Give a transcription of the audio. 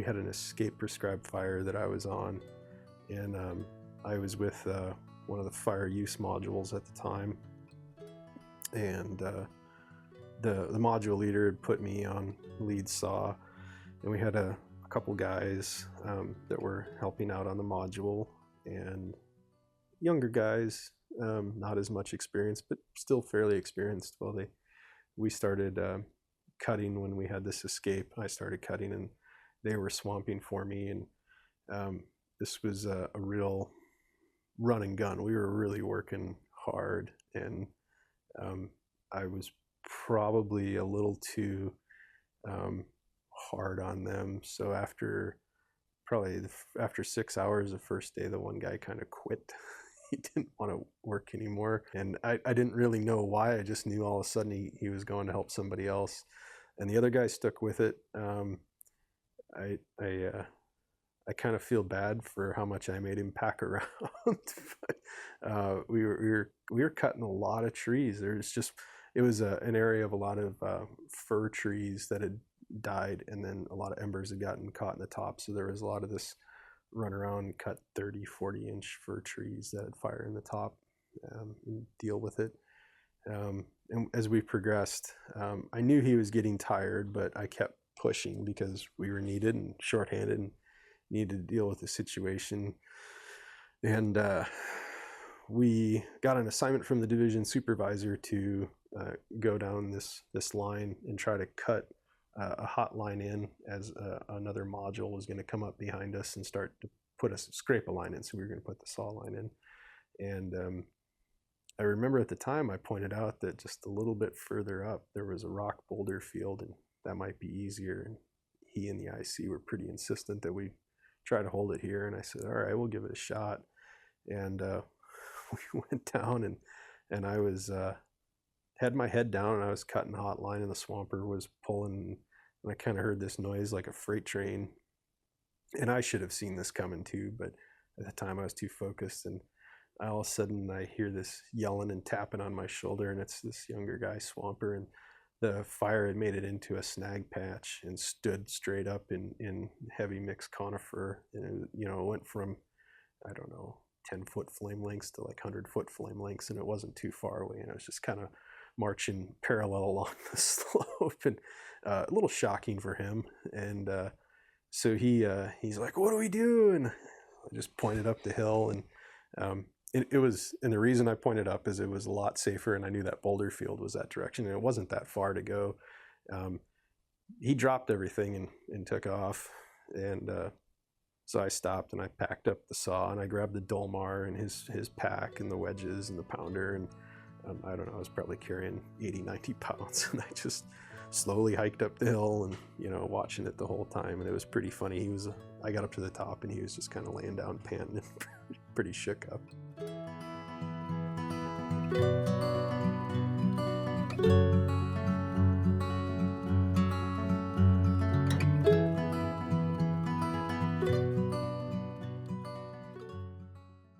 had an escape prescribed fire that I was on, and I was with one of the fire use modules at the time, and the module leader had put me on lead saw, and we had a couple guys that were helping out on the module, and younger guys, not as much experience, but still fairly experienced. Well, we started cutting when we had this escape. I started cutting, and they were swamping for me, and this was a real run and gun. We were really working hard, and I was probably a little too hard on them. So after 6 hours the first day, the one guy kind of quit. He didn't want to work anymore, and I didn't really know why. I just knew all of a sudden he was going to help somebody else, and the other guy stuck with it. I kind of feel bad for how much I made him pack around. But, we were cutting a lot of trees. It was an area of a lot of fir trees that had died, and then a lot of embers had gotten caught in the top. So there was a lot of this run around and cut 30-40 inch fir trees that had fire in the top, and deal with it. And as we progressed, I knew he was getting tired, but I kept pushing because we were needed and shorthanded and needed to deal with the situation. And we got an assignment from the division supervisor to go down this line and try to cut a hot line in, as another module was going to come up behind us and start to scrape a line in. So we were going to put the saw line in. And I remember at the time I pointed out that just a little bit further up there was a rock boulder field, and that might be easier. And he and the IC were pretty insistent that we try to hold it here. And I said, all right, we'll give it a shot. And we went down, and I was had my head down, and I was cutting hot line, and the swamper was pulling, and I kind of heard this noise like a freight train. And I should have seen this coming too, but at the time I was too focused, and all of a sudden I hear this yelling and tapping on my shoulder, and it's this younger guy, swamper, and the fire had made it into a snag patch and stood straight up in heavy mixed conifer. And it went from, I don't know, 10-foot flame lengths to like 100-foot flame lengths, and it wasn't too far away. And I was just kind of marching parallel along the slope, and a little shocking for him. And so he's like, "What do we do?" And I just pointed up the hill, and it was, and the reason I pointed up is it was a lot safer, and I knew that boulder field was that direction, and it wasn't that far to go. He dropped everything and took off, and so I stopped, and I packed up the saw, and I grabbed the Dolmar and his pack and the wedges and the pounder, and I don't know, I was probably carrying 80-90 pounds, and I just slowly hiked up the hill and watching it the whole time. And it was pretty funny. I got up to the top, and he was just kind of laying down panting, pretty shook up.